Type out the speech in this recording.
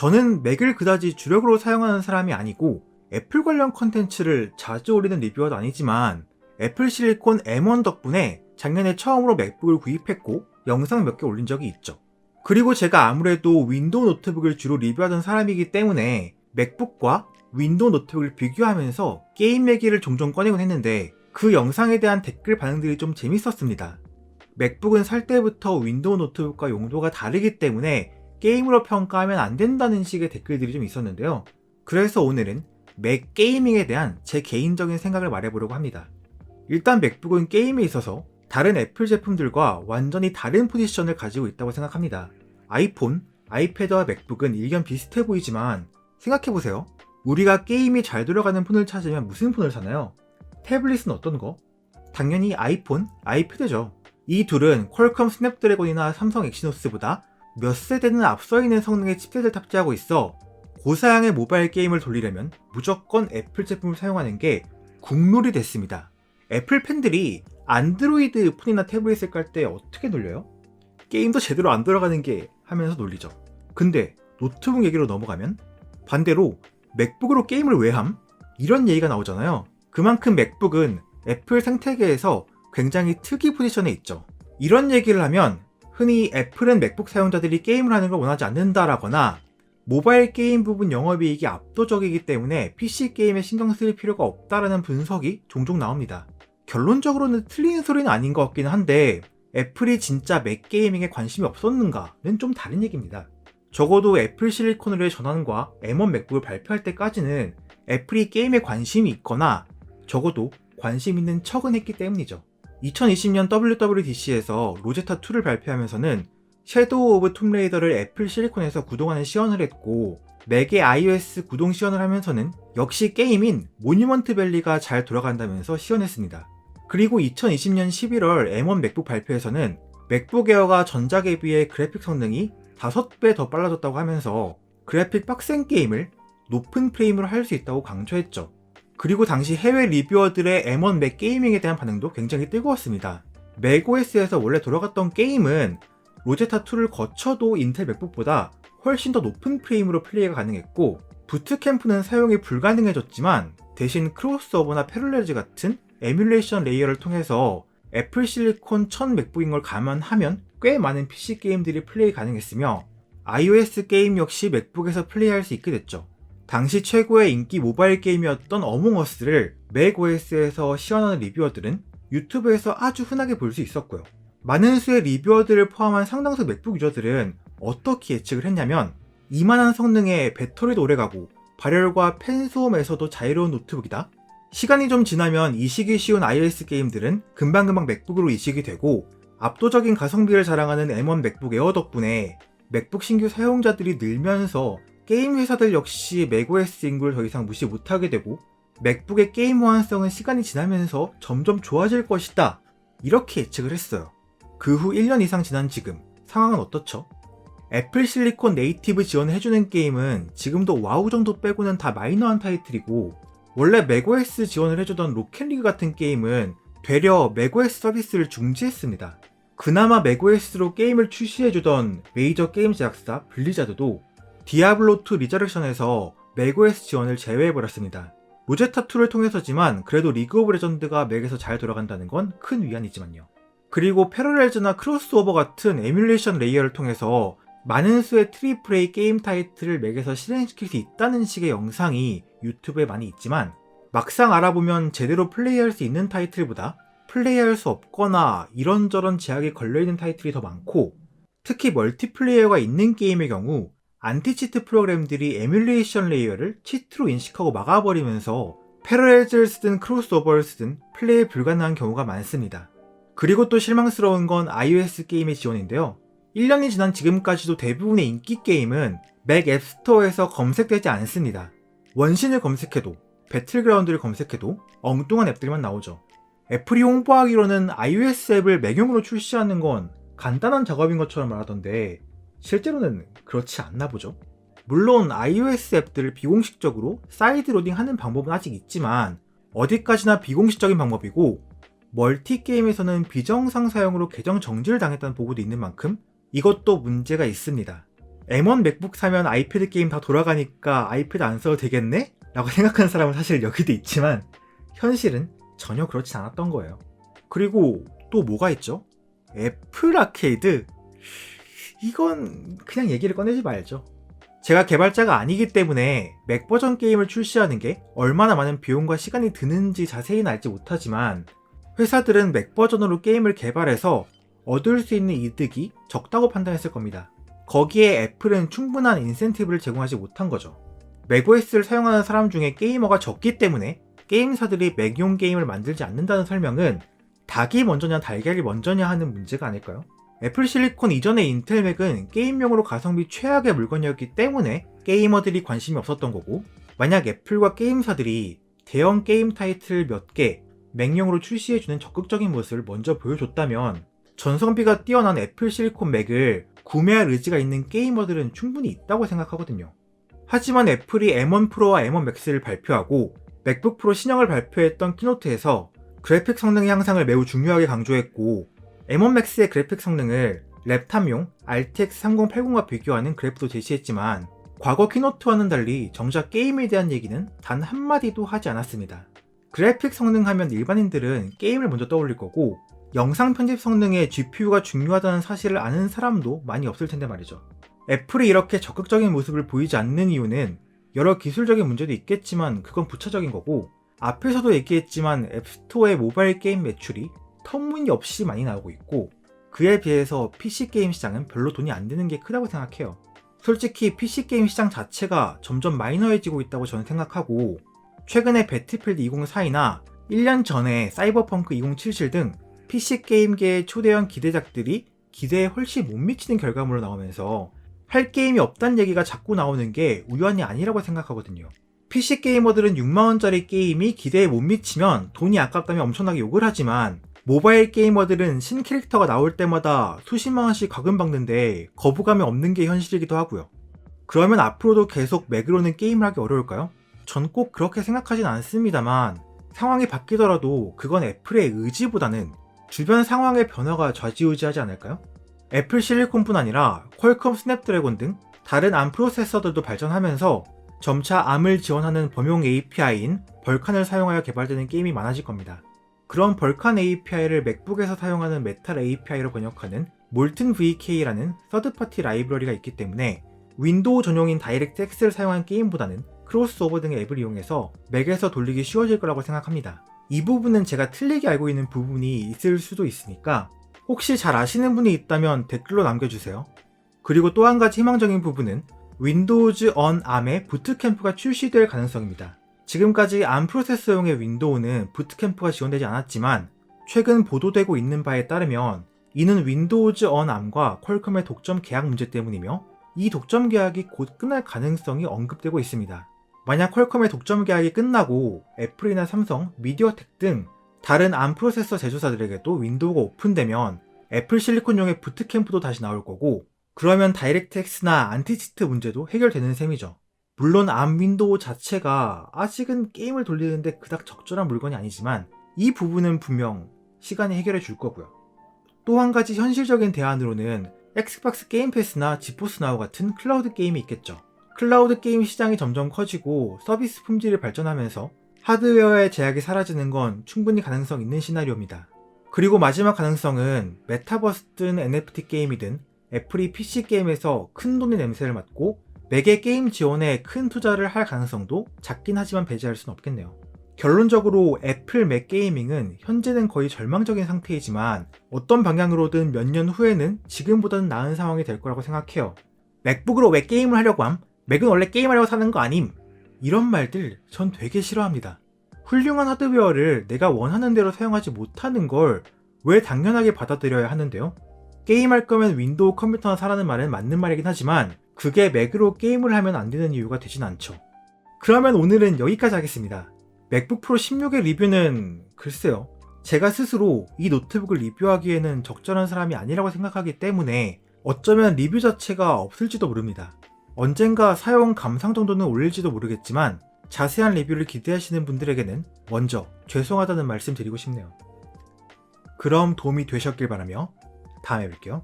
저는 맥을 그다지 주력으로 사용하는 사람이 아니고 애플 관련 컨텐츠를 자주 올리는 리뷰어도 아니지만 애플 실리콘 M1 덕분에 작년에 처음으로 맥북을 구입했고 영상 몇 개 올린 적이 있죠. 그리고 제가 아무래도 윈도우 노트북을 주로 리뷰하던 사람이기 때문에 맥북과 윈도우 노트북을 비교하면서 게임 얘기를 종종 꺼내곤 했는데 그 영상에 대한 댓글 반응들이 좀 재밌었습니다. 맥북은 살 때부터 윈도우 노트북과 용도가 다르기 때문에 게임으로 평가하면 안 된다는 식의 댓글들이 좀 있었는데요. 그래서 오늘은 맥 게이밍에 대한 제 개인적인 생각을 말해보려고 합니다. 일단 맥북은 게임에 있어서 다른 애플 제품들과 완전히 다른 포지션을 가지고 있다고 생각합니다. 아이폰, 아이패드와 맥북은 일견 비슷해 보이지만 생각해보세요. 우리가 게임이 잘 돌아가는 폰을 찾으면 무슨 폰을 사나요? 태블릿은 어떤 거? 당연히 아이폰, 아이패드죠. 이 둘은 퀄컴 스냅드래곤이나 삼성 엑시노스보다 몇 세대는 앞서 있는 성능의 칩셋을 탑재하고 있어 고사양의 모바일 게임을 돌리려면 무조건 애플 제품을 사용하는 게 국룰이 됐습니다. 애플 팬들이 안드로이드 폰이나 태블릿을 깔 때 어떻게 놀려요? 게임도 제대로 안 돌아가는 게 하면서 놀리죠. 근데 노트북 얘기로 넘어가면 반대로 맥북으로 게임을 왜 함? 이런 얘기가 나오잖아요. 그만큼 맥북은 애플 생태계에서 굉장히 특이 포지션에 있죠. 이런 얘기를 하면 흔히 애플은 맥북 사용자들이 게임을 하는 걸 원하지 않는다라거나 모바일 게임 부분 영업이익이 압도적이기 때문에 PC 게임에 신경 쓸 필요가 없다라는 분석이 종종 나옵니다. 결론적으로는 틀린 소리는 아닌 것 같기는 한데 애플이 진짜 맥 게이밍에 관심이 없었는가는 좀 다른 얘기입니다. 적어도 애플 실리콘으로의 전환과 M1 맥북을 발표할 때까지는 애플이 게임에 관심이 있거나 적어도 관심 있는 척은 했기 때문이죠. 2020년 WWDC에서 로제타2를 발표하면서는 섀도우 오브 툼레이더를 애플 실리콘에서 구동하는 시연을 했고 맥의 iOS 구동 시연을 하면서는 역시 게임인 모뉴먼트 밸리가 잘 돌아간다면서 시연했습니다. 그리고 2020년 11월 M1 맥북 발표에서는 맥북 에어가 전작에 비해 그래픽 성능이 5배 더 빨라졌다고 하면서 그래픽 빡센 게임을 높은 프레임으로 할 수 있다고 강조했죠. 그리고 당시 해외 리뷰어들의 M1 맥 게이밍에 대한 반응도 굉장히 뜨거웠습니다. 맥OS에서 원래 돌아갔던 게임은 로제타2를 거쳐도 인텔 맥북보다 훨씬 더 높은 프레임으로 플레이가 가능했고 부트캠프는 사용이 불가능해졌지만 대신 크로스오버나 패럴렐즈 같은 에뮬레이션 레이어를 통해서 애플 실리콘 1000 맥북인 걸 감안하면 꽤 많은 PC 게임들이 플레이 가능했으며 iOS 게임 역시 맥북에서 플레이할 수 있게 됐죠. 당시 최고의 인기 모바일 게임이었던 어몽어스를 맥OS에서 시연하는 리뷰어들은 유튜브에서 아주 흔하게 볼 수 있었고요. 많은 수의 리뷰어들을 포함한 상당수 맥북 유저들은 어떻게 예측을 했냐면 이만한 성능에 배터리도 오래가고 발열과 펜 소음에서도 자유로운 노트북이다. 시간이 좀 지나면 이식이 쉬운 iOS 게임들은 금방금방 맥북으로 이식이 되고 압도적인 가성비를 자랑하는 M1 맥북 에어 덕분에 맥북 신규 사용자들이 늘면서 게임 회사들 역시 맥OS 인구를 더 이상 무시 못하게 되고 맥북의 게임 호환성은 시간이 지나면서 점점 좋아질 것이다. 이렇게 예측을 했어요. 그 후 1년 이상 지난 지금 상황은 어떻죠? 애플 실리콘 네이티브 지원을 해주는 게임은 지금도 와우 정도 빼고는 다 마이너한 타이틀이고 원래 맥OS 지원을 해주던 로켓리그 같은 게임은 되려 맥OS 서비스를 중지했습니다. 그나마 맥OS로 게임을 출시해주던 메이저 게임 제작사 블리자드도 디아블로2 리저렉션에서 맥OS 지원을 제외해버렸습니다. 로제타2를 통해서지만 그래도 리그 오브 레전드가 맥에서 잘 돌아간다는 건 큰 위안이지만요. 그리고 패러렐즈나 크로스오버 같은 에뮬레이션 레이어를 통해서 많은 수의 트리플 A 게임 타이틀을 맥에서 실행시킬 수 있다는 식의 영상이 유튜브에 많이 있지만 막상 알아보면 제대로 플레이할 수 있는 타이틀보다 플레이할 수 없거나 이런저런 제약이 걸려있는 타이틀이 더 많고 특히 멀티플레이어가 있는 게임의 경우 안티치트 프로그램들이 에뮬레이션 레이어를 치트로 인식하고 막아버리면서 패러렐즈를 쓰든 크로스오버를 쓰든 플레이 불가능한 경우가 많습니다. 그리고 또 실망스러운 건 iOS 게임의 지원인데요. 1년이 지난 지금까지도 대부분의 인기 게임은 맥 앱스토어에서 검색되지 않습니다. 원신을 검색해도 배틀그라운드를 검색해도 엉뚱한 앱들만 나오죠. 애플이 홍보하기로는 iOS 앱을 맥용으로 출시하는 건 간단한 작업인 것처럼 말하던데 실제로는 그렇지 않나 보죠. 물론 iOS 앱들을 비공식적으로 사이드 로딩하는 방법은 아직 있지만 어디까지나 비공식적인 방법이고 멀티게임에서는 비정상 사용으로 계정 정지를 당했다는 보고도 있는 만큼 이것도 문제가 있습니다. M1 맥북 사면 아이패드 게임 다 돌아가니까 아이패드 안 써도 되겠네? 라고 생각하는 사람은 사실 여기도 있지만 현실은 전혀 그렇지 않았던 거예요. 그리고 또 뭐가 있죠? 애플 아케이드? 이건 그냥 얘기를 꺼내지 말죠. 제가 개발자가 아니기 때문에 맥 버전 게임을 출시하는 게 얼마나 많은 비용과 시간이 드는지 자세히는 알지 못하지만 회사들은 맥 버전으로 게임을 개발해서 얻을 수 있는 이득이 적다고 판단했을 겁니다. 거기에 애플은 충분한 인센티브를 제공하지 못한 거죠. 맥OS를 사용하는 사람 중에 게이머가 적기 때문에 게임사들이 맥용 게임을 만들지 않는다는 설명은 닭이 먼저냐 달걀이 먼저냐 하는 문제가 아닐까요? 애플 실리콘 이전의 인텔 맥은 게임용으로 가성비 최악의 물건이었기 때문에 게이머들이 관심이 없었던 거고, 만약 애플과 게임사들이 대형 게임 타이틀 몇 개 맥용으로 출시해주는 적극적인 모습을 먼저 보여줬다면 전성비가 뛰어난 애플 실리콘 맥을 구매할 의지가 있는 게이머들은 충분히 있다고 생각하거든요. 하지만 애플이 M1 프로와 M1 맥스를 발표하고 맥북 프로 신형을 발표했던 키노트에서 그래픽 성능 향상을 매우 중요하게 강조했고, M1 맥스의 그래픽 성능을 랩탑용 RTX 3080과 비교하는 그래프도 제시했지만 과거 키노트와는 달리 정작 게임에 대한 얘기는 단 한마디도 하지 않았습니다. 그래픽 성능 하면 일반인들은 게임을 먼저 떠올릴 거고, 영상 편집 성능에 GPU가 중요하다는 사실을 아는 사람도 많이 없을 텐데 말이죠. 애플이 이렇게 적극적인 모습을 보이지 않는 이유는 여러 기술적인 문제도 있겠지만 그건 부차적인 거고, 앞에서도 얘기했지만 앱스토어의 모바일 게임 매출이 터무니없이 많이 나오고 있고, 그에 비해서 PC 게임 시장은 별로 돈이 안 드는 게 크다고 생각해요. 솔직히 PC 게임 시장 자체가 점점 마이너해지고 있다고 저는 생각하고, 최근에 배틀필드 2042나 1년 전에 사이버펑크 2077 등 PC 게임계의 초대형 기대작들이 기대에 훨씬 못 미치는 결과물로 나오면서 할 게임이 없다는 얘기가 자꾸 나오는 게 우연이 아니라고 생각하거든요. PC 게이머들은 6만원짜리 게임이 기대에 못 미치면 돈이 아깝다며 엄청나게 욕을 하지만, 모바일 게이머들은 신캐릭터가 나올 때마다 수십만원씩 과금 박는데 거부감이 없는 게 현실이기도 하고요. 그러면 앞으로도 계속 맥으로는 게임을 하기 어려울까요? 전 꼭 그렇게 생각하진 않습니다만, 상황이 바뀌더라도 그건 애플의 의지보다는 주변 상황의 변화가 좌지우지하지 않을까요? 애플 실리콘뿐 아니라 퀄컴 스냅드래곤 등 다른 암 프로세서들도 발전하면서 점차 암을 지원하는 범용 API인 벌칸을 사용하여 개발되는 게임이 많아질 겁니다. 그런 벌칸 API를 맥북에서 사용하는 메탈 API로 번역하는 몰튼 VK라는 서드파티 라이브러리가 있기 때문에 윈도우 전용인 다이렉트 X를 사용한 게임보다는 크로스오버 등의 앱을 이용해서 맥에서 돌리기 쉬워질 거라고 생각합니다. 이 부분은 제가 틀리게 알고 있는 부분이 있을 수도 있으니까 혹시 잘 아시는 분이 있다면 댓글로 남겨주세요. 그리고 또 한 가지 희망적인 부분은 윈도우즈 on ARM의 부트캠프가 출시될 가능성입니다. 지금까지 암 프로세서용의 윈도우는 부트캠프가 지원되지 않았지만 최근 보도되고 있는 바에 따르면 이는 윈도우즈 on ARM과 퀄컴의 독점 계약 문제 때문이며, 이 독점 계약이 곧 끝날 가능성이 언급되고 있습니다. 만약 퀄컴의 독점 계약이 끝나고 애플이나 삼성, 미디어텍 등 다른 암 프로세서 제조사들에게도 윈도우가 오픈되면 애플 실리콘용의 부트캠프도 다시 나올 거고, 그러면 다이렉트 X나 안티치트 문제도 해결되는 셈이죠. 물론 암 윈도우 자체가 아직은 게임을 돌리는데 그닥 적절한 물건이 아니지만 이 부분은 분명 시간이 해결해 줄 거고요. 또 한 가지 현실적인 대안으로는 엑스박스 게임 패스나 지포스 나우 같은 클라우드 게임이 있겠죠. 클라우드 게임 시장이 점점 커지고 서비스 품질이 발전하면서 하드웨어의 제약이 사라지는 건 충분히 가능성 있는 시나리오입니다. 그리고 마지막 가능성은 메타버스든 NFT 게임이든 애플이 PC 게임에서 큰 돈의 냄새를 맡고 맥의 게임 지원에 큰 투자를 할 가능성도 작긴 하지만 배제할 순 없겠네요. 결론적으로 애플 맥 게이밍은 현재는 거의 절망적인 상태이지만 어떤 방향으로든 몇 년 후에는 지금보다는 나은 상황이 될 거라고 생각해요. 맥북으로 왜 게임을 하려고 함? 맥은 원래 게임하려고 사는 거 아님? 이런 말들 전 되게 싫어합니다. 훌륭한 하드웨어를 내가 원하는 대로 사용하지 못하는 걸 왜 당연하게 받아들여야 하는데요? 게임할 거면 윈도우 컴퓨터나 사라는 말은 맞는 말이긴 하지만 그게 맥으로 게임을 하면 안 되는 이유가 되진 않죠. 그러면 오늘은 여기까지 하겠습니다. 맥북 프로 16의 리뷰는 글쎄요, 제가 스스로 이 노트북을 리뷰하기에는 적절한 사람이 아니라고 생각하기 때문에 어쩌면 리뷰 자체가 없을지도 모릅니다. 언젠가 사용 감상 정도는 올릴지도 모르겠지만 자세한 리뷰를 기대하시는 분들에게는 먼저 죄송하다는 말씀 드리고 싶네요. 그럼 도움이 되셨길 바라며 다음에 뵐게요.